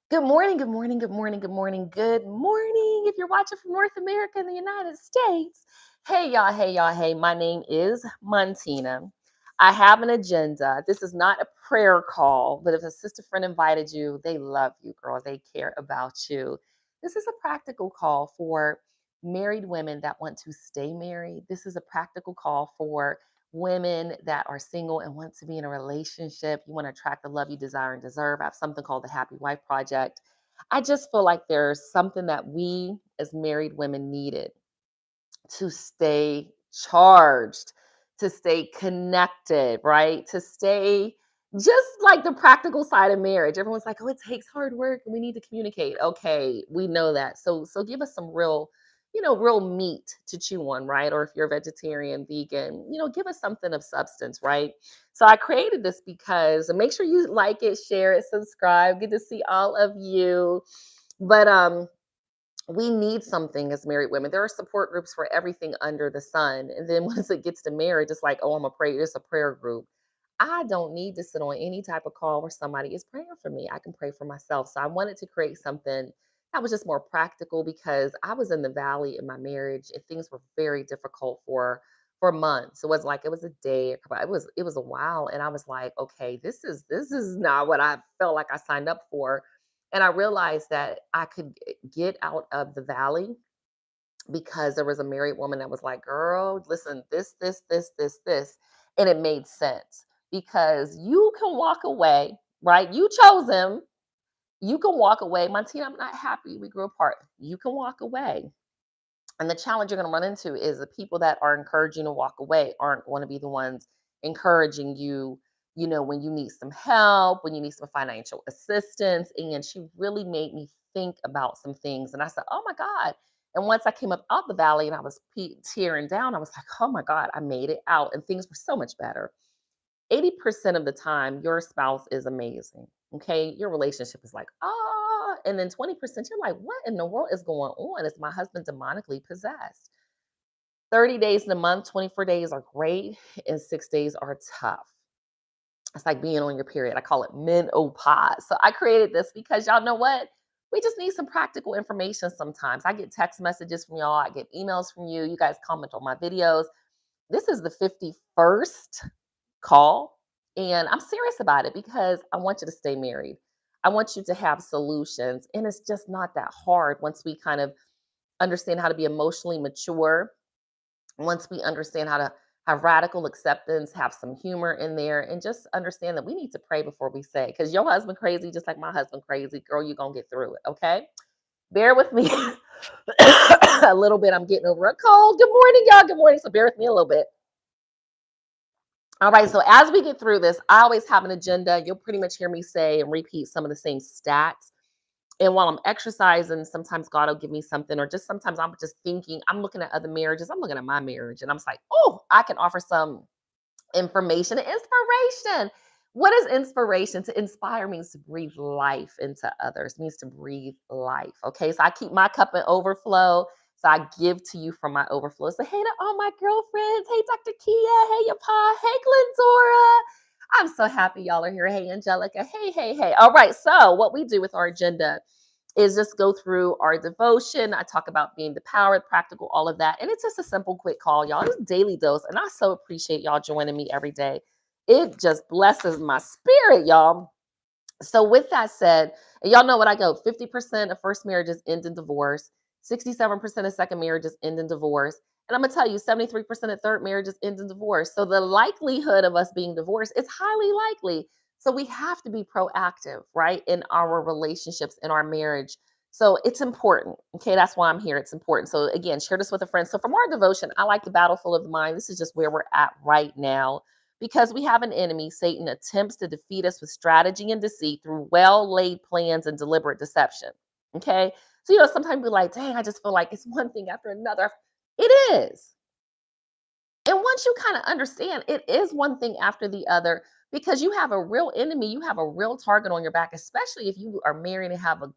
Good morning, good morning, good morning, good morning, good morning. If you're watching from North America in the United States, hey y'all, hey y'all, hey, my name is Montina. I have an agenda. This is not a prayer call, but if a sister friend invited you, they love you, girl. They care about you. This is a practical call for married women that want to stay married. This is a practical call for women that are single and want to be in a relationship. You want to attract the love you desire and deserve. I have something called the Happy Wife Project. I just feel like there's something that we as married women needed to stay charged, to stay connected, right? To stay just like the practical side of marriage. Everyone's like, "Oh, it takes hard work and we need to communicate." Okay, we know that. So give us some real, real meat to chew on, right? Or if you're vegetarian, vegan, give us something of substance, right? So I created this because and make sure you like it, share it, subscribe. Good to see all of you. But we need something as married women. There are support groups for everything under the sun. And then once it gets to marriage, it's like, oh, I'm a prayer. It's a prayer group. I don't need to sit on any type of call where somebody is praying for me. I can pray for myself. So I wanted to create something that was just more practical because I was in the valley in my marriage and things were very difficult for months. It was like it was a day, it was a while. And I was like, okay, this is not what I felt like I signed up for. And I realized that I could get out of the valley because there was a married woman that was like, girl, listen, this. And it made sense because you can walk away, right? You chose him. You can walk away. Montina, I'm not happy we grew apart. You can walk away. And the challenge you're going to run into is the people that are encouraging you to walk away aren't going to be the ones encouraging you, when you need some help, when you need some financial assistance. And she really made me think about some things. And I said, oh my God. And once I came up out the valley and I was tearing down, I was like, oh my God, I made it out. And things were so much better. 80% of the time, your spouse is amazing. Okay. Your relationship is like, ah. And then 20%, you're like, what in the world is going on? Is my husband demonically possessed? 30 days in a month, 24 days are great, and 6 days are tough. It's like being on your period. I call it menopause. So I created this because y'all know what? We just need some practical information sometimes. I get text messages from y'all, I get emails from you. You guys comment on my videos. This is the 51st call. And I'm serious about it because I want you to stay married. I want you to have solutions. And it's just not that hard once we kind of understand how to be emotionally mature, once we understand how to have radical acceptance, have some humor in there, and just understand that we need to pray before we say, because your husband crazy, just like my husband crazy, girl, you're going to get through it. Okay. Bear with me a little bit. I'm getting over a cold. Good morning, y'all. Good morning. So bear with me a little bit. All right, so as we get through this, I always have an agenda. You'll pretty much hear me say and repeat some of the same stats. And while I'm exercising, sometimes God will give me something, or just sometimes I'm just thinking, I'm looking at other marriages, I'm looking at my marriage, and I'm just like, oh, I can offer some information and inspiration. What is inspiration? To inspire means to breathe life into others, means to breathe life. Okay. So I keep my cup in overflow. So I give to you from my overflow. So hey to all my girlfriends. Hey, Dr. Kia. Hey, your pa. Hey, Glendora. I'm so happy y'all are here. Hey, Angelica. Hey, hey, hey. All right. So what we do with our agenda is just go through our devotion. I talk about being empowered, practical, all of that. And it's just a simple, quick call, y'all. It's a daily dose. And I so appreciate y'all joining me every day. It just blesses my spirit, y'all. So, with that said, and y'all know what I go 50% of first marriages end in divorce, 67% of second marriages end in divorce. And I'm going to tell you, 73% of third marriages end in divorce. So, the likelihood of us being divorced is highly likely. So, we have to be proactive, right, in our relationships, in our marriage. So, it's important. Okay. That's why I'm here. It's important. So, again, share this with a friend. So, from our devotion, I like the battlefield of the mind. This is just where we're at right now. Because we have an enemy, Satan attempts to defeat us with strategy and deceit through well laid plans and deliberate deception. Okay. So, sometimes we're like, dang, I just feel like it's one thing after another. It is. And once you kind of understand, it is one thing after the other because you have a real enemy, you have a real target on your back, especially if you are married and have a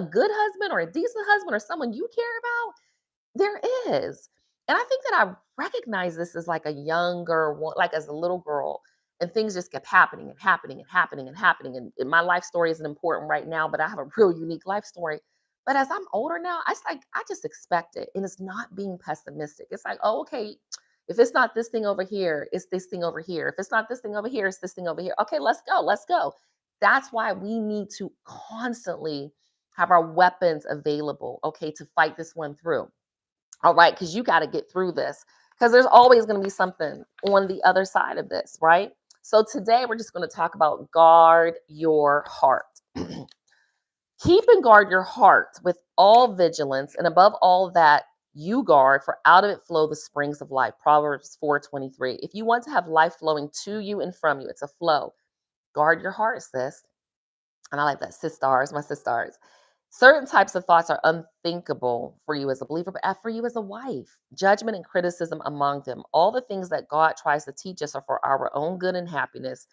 good husband or a decent husband or someone you care about. There is. And I think that I recognize this as like a younger one, like as a little girl. And things just kept happening and happening and happening and happening. And my life story isn't important right now, but I have a real unique life story. But as I'm older now, it's like I just expect it. And it's not being pessimistic. It's like, oh, okay, if it's not this thing over here, it's this thing over here. If it's not this thing over here, it's this thing over here. Okay, let's go. Let's go. That's why we need to constantly have our weapons available, okay, to fight this one through. All right, because you got to get through this because there's always going to be something on the other side of this, right? So today we're just going to talk about guard your heart. Keep and guard your heart with all vigilance, and above all that you guard, for out of it flow the springs of life. Proverbs 4:23. If you want to have life flowing to you and from you, it's a flow. Guard your heart, sis. And I like that, sisters, my sisters. Certain types of thoughts are unthinkable for you as a believer, but for you as a wife. Judgment and criticism among them. All the things that God tries to teach us are for our own good and happiness.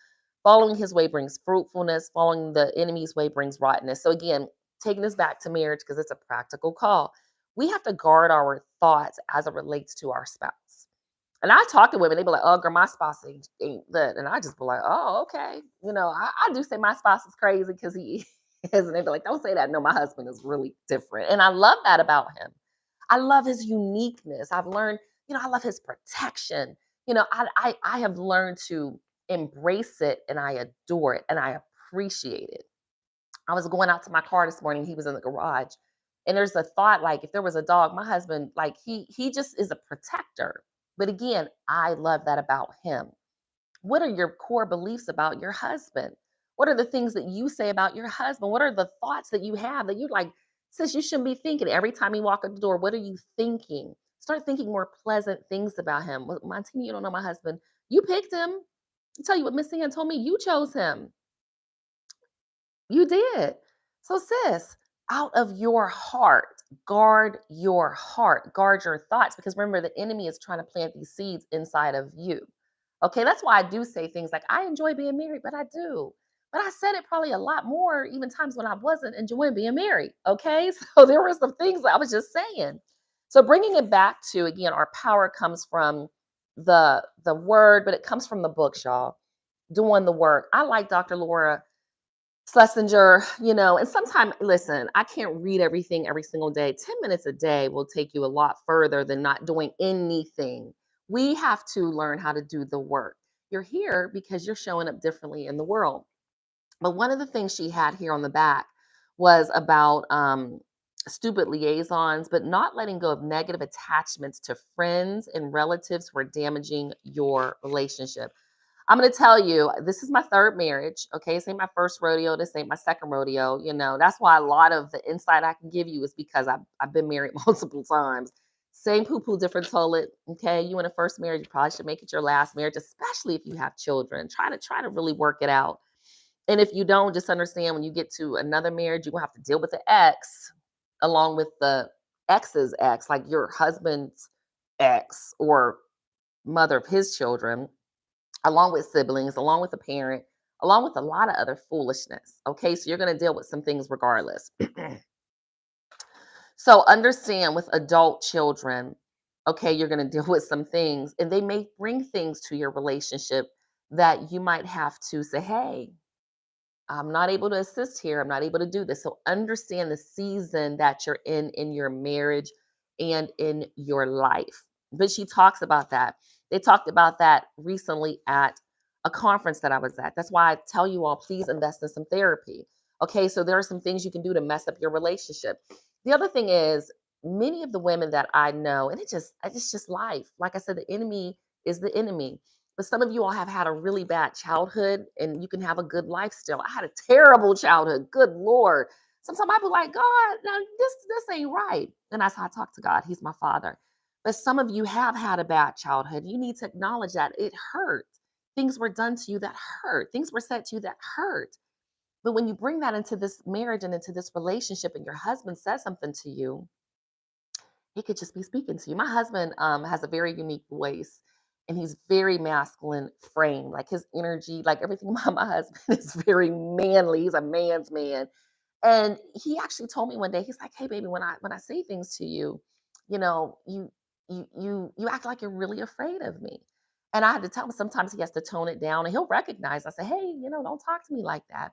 Following his way brings fruitfulness. Following the enemy's way brings rottenness. So again, taking this back to marriage because it's a practical call. We have to guard our thoughts as it relates to our spouse. And I talk to women, they be like, oh, girl, my spouse ain't that. And I just be like, oh, okay. I do say my spouse is crazy because he is. And they be like, don't say that. No, my husband is really different. And I love that about him. I love his uniqueness. I've learned, I love his protection. I have learned to embrace it and I adore it and I appreciate it. I was going out to my car this morning. He was in the garage. And there's a thought like if there was a dog, my husband, like he just is a protector. But again, I love that about him. What are your core beliefs about your husband? What are the things that you say about your husband? What are the thoughts that you have that you like, sis, you shouldn't be thinking every time you walk out the door? What are you thinking? Start thinking more pleasant things about him. Well, Montina, you don't know my husband. You picked him. I tell you what Miss Ann told me. You chose him. You did. So, sis, out of your heart, guard your thoughts, because remember, the enemy is trying to plant these seeds inside of you. Okay, that's why I do say things like, I enjoy being married, but I do. But I said it probably a lot more, even times when I wasn't enjoying being married. Okay, so there were some things I was just saying. So, bringing it back to again, our power comes from the word, but it comes from the books, y'all. Doing the work. I like Dr. Laura Schlesinger, and sometimes, listen, I can't read everything every single day. 10 minutes a day will take you a lot further than not doing anything. We have to learn how to do the work. You're here because you're showing up differently in the world. But one of the things she had here on the back was about stupid liaisons, but not letting go of negative attachments to friends and relatives who are damaging your relationship. I'm going to tell you, this is my third marriage. Okay. This ain't my first rodeo. This ain't my second rodeo. That's why a lot of the insight I can give you is because I've been married multiple times. Same poo poo, different toilet. Okay. You in a first marriage, you probably should make it your last marriage, especially if you have children. Try to really work it out. And if you don't, just understand when you get to another marriage, you're going to have to deal with the ex along with the ex's ex, like your husband's ex or mother of his children, along with siblings, along with a parent, along with a lot of other foolishness. Okay, so you're going to deal with some things regardless. So understand with adult children, okay, you're going to deal with some things, and they may bring things to your relationship that you might have to say, hey, I'm not able to assist here. I'm not able to do this. So understand the season that you're in your marriage and in your life. But she talks about that. They talked about that recently at a conference that I was at. That's why I tell you all, please invest in some therapy. Okay, so there are some things you can do to mess up your relationship. The other thing is, many of the women that I know, and it's just life. Like I said, the enemy is the enemy. But some of you all have had a really bad childhood and you can have a good life still. I had a terrible childhood. Good Lord. Sometimes I be like, God, now this ain't right. And that's how I talk to God. He's my father. But some of you have had a bad childhood. You need to acknowledge that it hurt. Things were done to you that hurt. Things were said to you that hurt. But when you bring that into this marriage and into this relationship and your husband says something to you, he could just be speaking to you. My husband has a very unique voice and he's very masculine frame. Like his energy, like everything about my husband is very manly. He's a man's man. And he actually told me one day, he's like, hey baby, when I say things to you, you know, you act like you're really afraid of me. And I had to tell him sometimes he has to tone it down and he'll recognize. I say, hey, don't talk to me like that.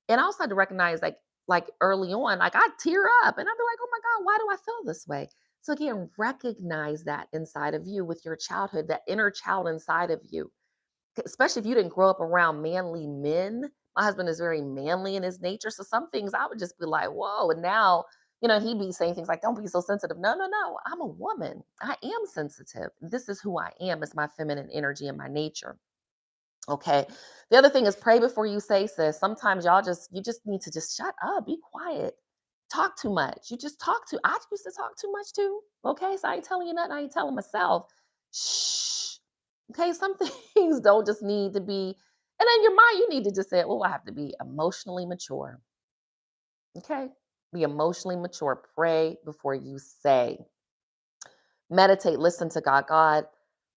And I also had to recognize like early on, like I'd tear up and I'd be like, oh my God, why do I feel this way? So again, recognize that inside of you with your childhood, that inner child inside of you, especially if you didn't grow up around manly men. My husband is very manly in his nature. So some things I would just be like, whoa. And now, he'd be saying things like, don't be so sensitive. No, no, no. I'm a woman. I am sensitive. This is who I am. It's my feminine energy and my nature. Okay. The other thing is pray before you say, sis. Sometimes you just need to just shut up, be quiet, talk too much. You just talk too. I used to talk too much too. Okay. So I ain't telling you nothing. I ain't telling myself. Shh. Okay. Some things don't just need to be, and in your mind, you need to just say, oh, I have to be emotionally mature. Okay. Be emotionally mature. Pray before you say. Meditate, listen to God. God,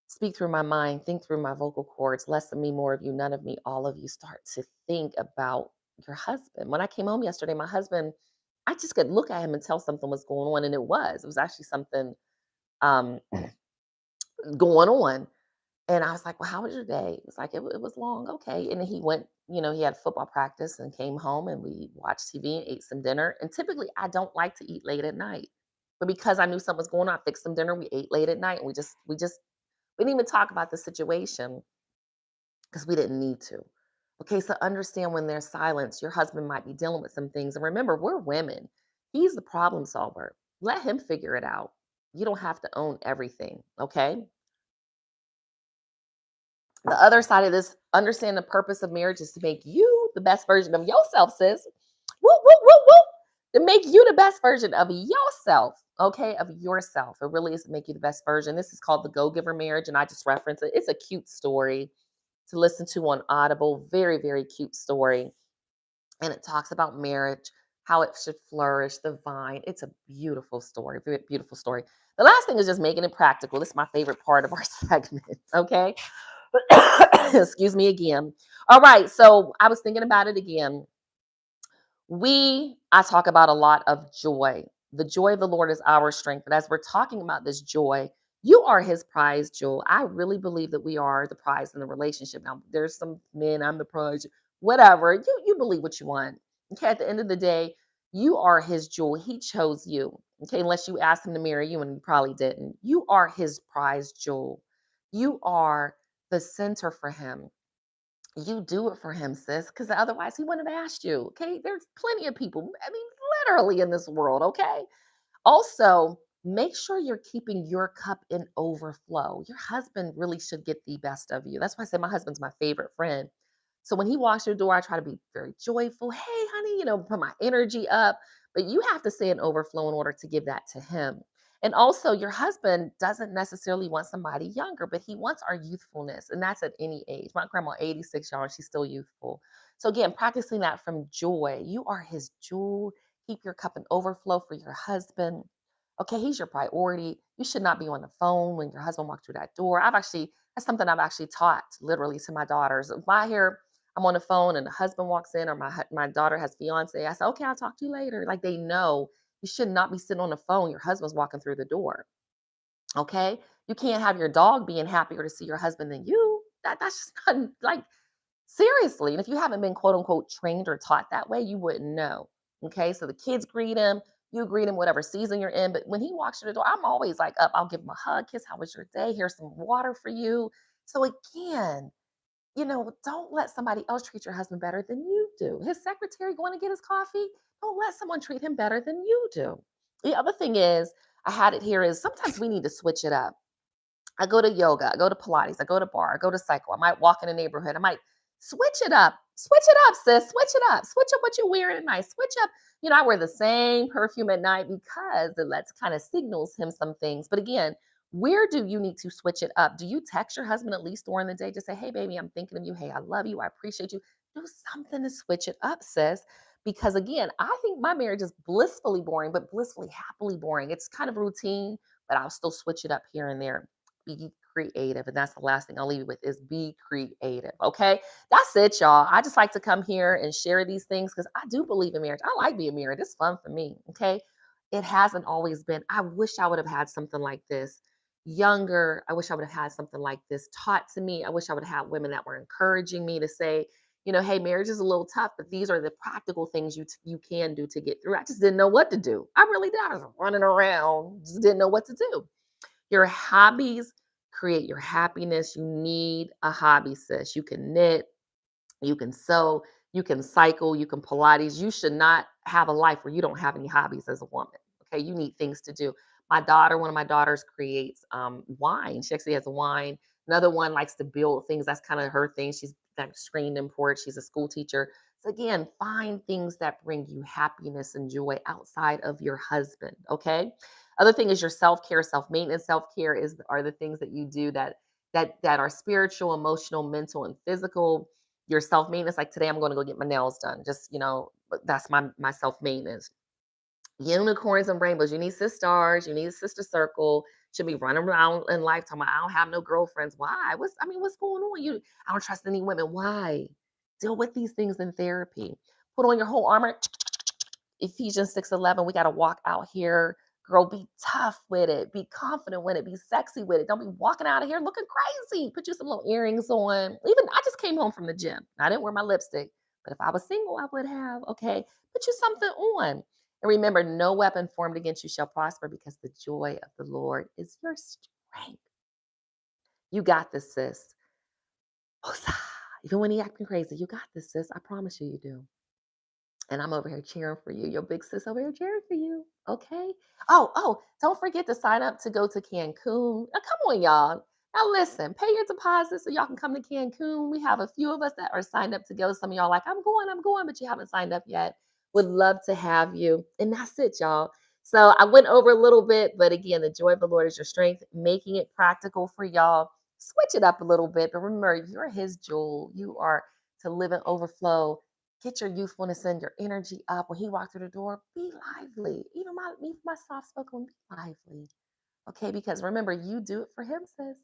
speak through my mind, think through my vocal cords, less of me, more of you, none of me, all of you. Start to think about your husband. When I came home yesterday, my husband, I just could look at him and tell something was going on. And it was actually something um, going on. And I was like, well, how was your day? It was like, it was long. Okay. And then he went, he had football practice and came home and we watched TV and ate some dinner. And typically I don't like to eat late at night. But because I knew something was going on, I fixed some dinner. We ate late at night and we didn't even talk about the situation because we didn't need to. Okay, so understand when there's silence, your husband might be dealing with some things. And remember, we're women. He's the problem solver. Let him figure it out. You don't have to own everything. Okay. The other side of this, understand the purpose of marriage is to make you the best version of yourself, sis. Woo, woo, woo, woo. To make you the best version of yourself, okay? Of yourself. It really is to make you the best version. This is called the Go Giver Marriage, and I just reference it. It's a cute story to listen to on Audible. Very, very cute story. And it talks about marriage, how it should flourish, the vine. It's a beautiful story, very beautiful story. The last thing is just making it practical. This is my favorite part of our segment, okay? Excuse me again. All right, so I was thinking about it again. I talk about a lot of joy. The joy of the Lord is our strength. But as we're talking about this joy, you are his prize jewel. I really believe that we are the prize in the relationship. Now, there's some men, I'm the prize, whatever. You believe what you want. Okay, at the end of the day, you are his jewel. He chose you. Okay, unless you asked him to marry you, and you probably didn't. You are his prize jewel. You are the center for him. You do it for him, sis, because otherwise he wouldn't have asked you. Okay. There's plenty of people, I mean, literally in this world. Okay. Also, make sure you're keeping your cup in overflow. Your husband really should get the best of you. That's why I say my husband's my favorite friend. So when he walks through the door, I try to be very joyful. Hey, honey, put my energy up. But you have to stay in overflow in order to give that to him. And also, your husband doesn't necessarily want somebody younger, but he wants our youthfulness. And that's at any age. My grandma, 86, y'all, and she's still youthful. So again, practicing that from joy. You are his jewel. Keep your cup in overflow for your husband. Okay, he's your priority. You should not be on the phone when your husband walks through that door. That's something I've actually taught literally to my daughters. If I hear I'm on the phone and the husband walks in or my daughter has fiance, I say, okay, I'll talk to you later. Like they know you should not be sitting on the phone. Your husband's walking through the door. Okay. You can't have your dog being happier to see your husband than you. That's just not like seriously. And if you haven't been quote unquote trained or taught that way, you wouldn't know. Okay. So the kids greet him, you greet him, whatever season you're in. But when he walks through the door, I'm always like up. I'll give him a hug, kiss. How was your day? Here's some water for you. So again, don't let somebody else treat your husband better than you do. His secretary going to get his coffee, don't let someone treat him better than you do. The other thing is, I had it here is sometimes we need to switch it up. I go to yoga, I go to Pilates, I go to bar, I go to cycle. I might walk in the neighborhood. I might switch it up. Switch it up, sis. Switch it up. Switch up what you're wearing at night. Switch up. I wear the same perfume at night because it lets kind of signals him some things. But again, where do you need to switch it up? Do you text your husband at least during the day? Just say, hey, baby, I'm thinking of you. Hey, I love you. I appreciate you. Do something to switch it up, sis. Because again, I think my marriage is blissfully boring, but blissfully happily boring. It's kind of routine, but I'll still switch it up here and there. Be creative. And that's the last thing I'll leave you with is be creative. Okay. That's it, y'all. I just like to come here and share these things because I do believe in marriage. I like being married. It's fun for me. Okay. It hasn't always been. I wish I would have had something like this younger, I wish I would have had something like this taught to me. I wish I would have had women that were encouraging me to say, hey, marriage is a little tough, but these are the practical things you can do to get through. I just didn't know what to do. I really did. I was running around, just didn't know what to do. Your hobbies create your happiness. You need a hobby, sis. You can knit, you can sew, you can cycle, you can Pilates. You should not have a life where you don't have any hobbies as a woman. Okay, you need things to do. One of my daughters creates wine. She actually has a wine. Another one likes to build things. That's kind of her thing. She's that screen import. She's a school teacher. So again, find things that bring you happiness and joy outside of your husband. Okay. Other thing is your self care, self maintenance. Self care is are the things that you do that are spiritual, emotional, mental, and physical. Your self maintenance, like today, I'm going to go get my nails done. Just that's my self maintenance. Unicorns and rainbows. You need sisters. You need a sister circle. Should be running around in life talking about, I don't have no girlfriends. Why? What's going on? I don't trust any women. Why? Deal with these things in therapy. Put on your whole armor. Ephesians 6:11. We got to walk out here. Girl, be tough with it. Be confident with it. Be sexy with it. Don't be walking out of here looking crazy. Put you some little earrings on. Even I just came home from the gym. I didn't wear my lipstick, but if I was single, I would have. Okay. Put you something on. And remember, no weapon formed against you shall prosper because the joy of the Lord is your strength. You got this, sis. Woosah. Even when he acting crazy, you got this, sis. I promise you, you do. And I'm over here cheering for you. Your big sis over here cheering for you. Okay. Oh, don't forget to sign up to go to Cancun. Now, come on, y'all. Now listen, pay your deposit so y'all can come to Cancun. We have a few of us that are signed up to go. Some of y'all like, I'm going, but you haven't signed up yet. Would love to have you. And that's it, y'all. So I went over a little bit, but again, the joy of the Lord is your strength, making it practical for y'all. Switch it up a little bit, but remember, you're his jewel. You are to live in overflow. Get your youthfulness and your energy up. When he walked through the door, be lively. Even my soft spoken, be lively. Okay, because remember, you do it for him, sis.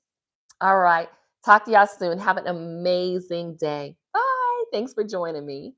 All right. Talk to y'all soon. Have an amazing day. Bye. Thanks for joining me.